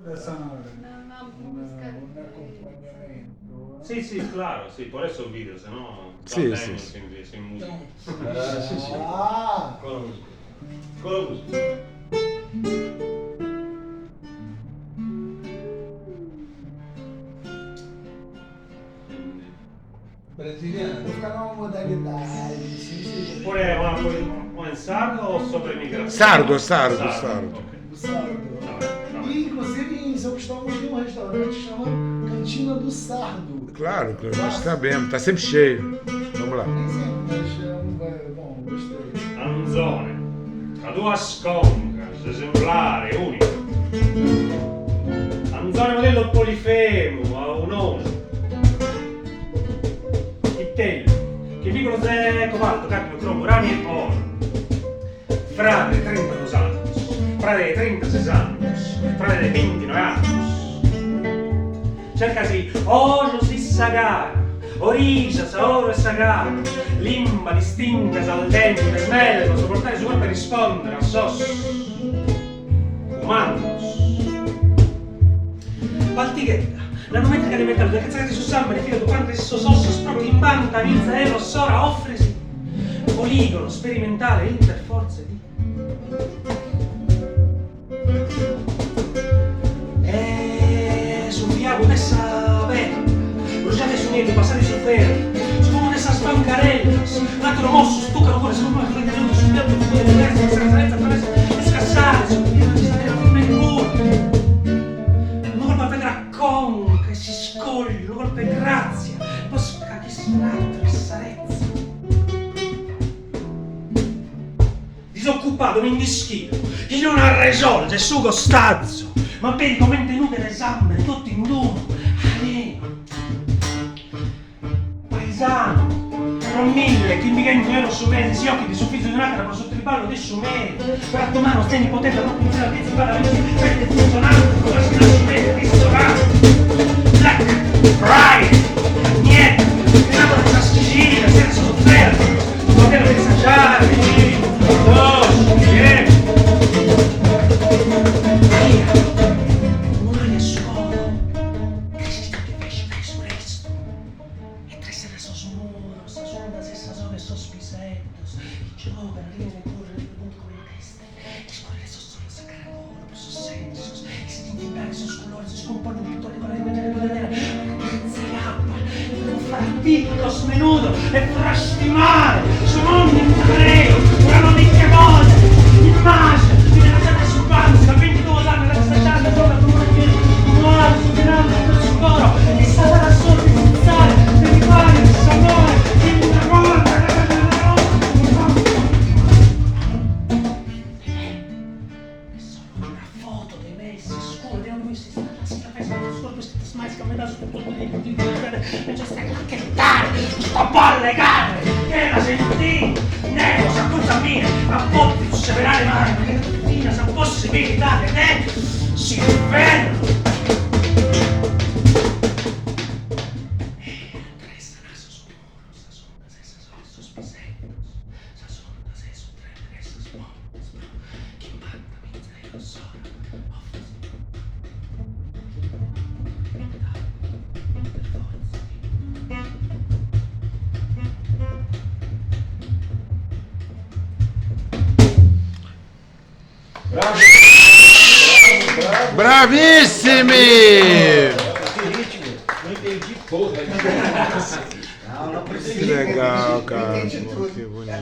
Un accompagnamento. Sí, sí, claro, sí, por eso video, se no Sì, va sì, bene sì. sin musica. Sì, sì. Ah! Con la musica. Con la musica. Brasiliano. Vou ficar numa modalidade, sim, sim. Oppure ma in sardo o sopra immigrazione? Sardo. Ok. Do Sardo. E, inclusive, em São Cristóvão tem um restaurante que chama Cantina do Sardo. Claro, nós sabemos, tá sempre cheio. Vamos lá. Nem sempre, mas é um... Bom, gostei. Anzone, a tua sconca, esemplare, unico. Anzone modello polifemo, a un'osa. Chittello, che piccolo se cobalto, cadmio, cromo, rami e oro. Frade 32 anos, frade de 36 anos, frade de 29 anos. Cercasi olio si sagara, origlia, saoro e sagara, limba distinta, saldente, smello, sopportare su per rispondere a sos, humanos. Baltighetta, nanometrica di metallo, le cazzate su samba, di filo di quanto esso sosso, sprocchi in banda, milza, ero, sora, offrisi, poligono, sperimentale, interforze di... Su un viago dessa aperta, bruciate su niente, passate su ferro, su come dessa sbancarellas, l'altro mosso, stuccano fuori, su come che tenuto sul piatto, fuori di verso, questa salvezza attraverso le scassate, su pieno di stella, come il culo. Un colpo per racconca e si scoglie, un colpo per grazia, poi scacchi stratto e sarezza. Disoccupato, un indischino, chi non ha resolto, è sugo stazzo, ma vedi come tenute le zampe, tutti in duno, aleno, paesano, non mille, chi mi viene nero su me, si occhi di suffisso di un'altra, ma sotto il ballo di sumeri, per attomano, steni potente, proprio in sera, pizzi, vada, perde funzionante, come si nasce bene, ristorante, black, pride, niente, che nato da Sicilia, senza sofferto, non potevo assaggiare, no, niente. Non hai scuola, Cristo che pesce presto, e tre sera sos muros, sos ondas e sos ove sos pisettos, i giovani arrivano e corrono di punto come le teste, e scorre sos solo sa caracolo, sos sensos, e si tintimbare sos colori, si scompongono tutto le colore di vedere, si rappa, non fartico, smenudo, e frastimare, sono ogni intrego, una di che volte, immagine, di una gente sul panzo, da 22 anni, la stagione, sopra, come una chiesa, muore, sostenendo tutto il coro, e sarà solo di puzzare, per rifare il sapore, di una volta, è solo una foto dei messi scuri, non mi si sta la schiavessa, non scorpo, si sta smaisca, me da su tutto di e c'è stai a chettare, sto bolle carne, che la sentì, nego, sa cosa mia, a botti su severare mani, perché la mattina sa possibilità che te si inferno. Resta naso su muro, sa sonda, se sa sole, sos pisettos, sa sonda, se su tre, resta smontes, chi impanta, mizza, io sono, Bravo! Bravo! Bravissimi! Esse ritmo, não entendi porra. Não, não Que precisa. legal, cara. Entendi tudo. Que bonito.